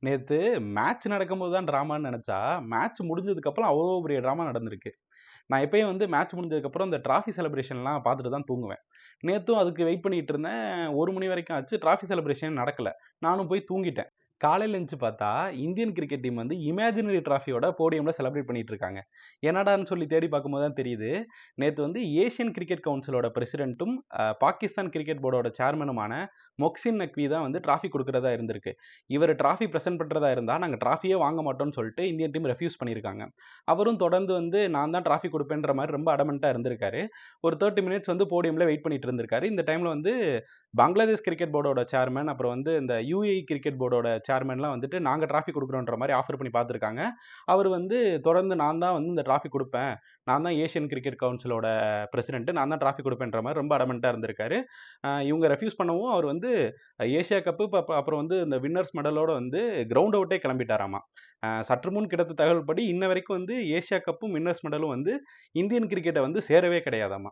நேத்து மேட்ச் நடக்கும்போது தான் ட்ராமான்னு நெனச்சா, மேட்ச் முடிஞ்சதுக்கப்புறம் அவ்ளோ பெரிய ட்ராமா நடந்திருக்கு. நான் எப்பயும் வந்து மேட்ச் முடிஞ்சதுக்கப்புறம் இந்த ட்ராஃபி செலிப்ரேஷன்லாம் பார்த்துட்டு தான் தூங்குவேன். நேத்தும் அதுக்கு வெயிட் பண்ணிட்டு இருந்தேன். 1 மணி வரைக்கும் ஆச்சு. ட்ராஃபி செலிப்ரேஷன் நடக்கல. நானும் போய் தூங்கிட்டேன். காலையில எந்திச்சு பார்த்தா, இந்தியன் கிரிக்கெட் டீம் வந்து இமேஜினரி ட்ராஃபியோட போடியம்ல செலிப்ரேட் பண்ணிட்டு இருக்காங்க. என்னடான்னு சொல்லி தேடி பார்க்கும்போது தான் தெரியுது, நேத்து வந்து ஏசியன் கிரிக்கெட் கவுன்சிலோட பிரசிடென்ட்டும், பாகிஸ்தான் கிரிக்கெட் போர்டோட சேர்மனுமான மொக்சின் நக்வி தான் வந்து ட்ராஃபி குடுக்கிறதா இருந்திருக்கு. இவரு ட்ராஃபி பிரசென்ட் பண்றதா இருந்தா, நாங்க ட்ராஃபியே வாங்க மாட்டோம்னு சொல்லிட்டு இந்தியன் டீம் ரெஃப்யூஸ் பண்ணியிருக்காங்க. அவரும் தொடர்ந்து வந்து நான் தான் ட்ராஃபி குடுப்பேன்ற மாரி ரொம்ப அடமென்ட்டா இருந்திருக்காரு. ஒரு 30 மினிட்ஸ் வந்து போடியம்ல வெயிட் பண்ணிட்டு இருந்திருக்காரு. இந்த டைம்ல வந்து பங்களாதேஷ் கிரிக்கெட் போர்டோட சேர்மன், அப்புறம் வந்து இந்த யுஏஇ கிரிக்கெட் போர்டோட சேர்மன்லாம் வந்துட்டு நாங்க ட்ராஃபி குடுக்குறோன்ற மாரி ஆஃபர் பண்ணி பார்த்துருக்காங்க. அவரு வந்து தொடர்ந்து நான் தான் வந்து இந்த ட்ராஃபி குடுப்பேன். நான் தான் ஏசியன் கிரிக்கெட் கவுன்சிலோட பிரசிடென்ட். நான் தான் ட்ராஃபி குடுப்பேன்ற மாரி ரொம்ப அடமென்ட்டா இருந்திருக்காரு. இவங்க ரெஃப்யூஸ் பண்ணவும் அவர் வந்து ஏசியா கப்பு அப்புறம் வந்து இந்த வின்னர்ஸ் மெடலோட வந்து கிரவுண்ட் அவுட்டே கிளம்பிட்டாராமா. சற்று முன் கிடைத்த தகவல்படி இன்ன வரைக்கும் வந்து ஏசியா கப்பும், வின்னர்ஸ் மெடலும் வந்து இந்தியன் கிரிக்கெட்ட வந்து சேரவே கிடையாதாமா.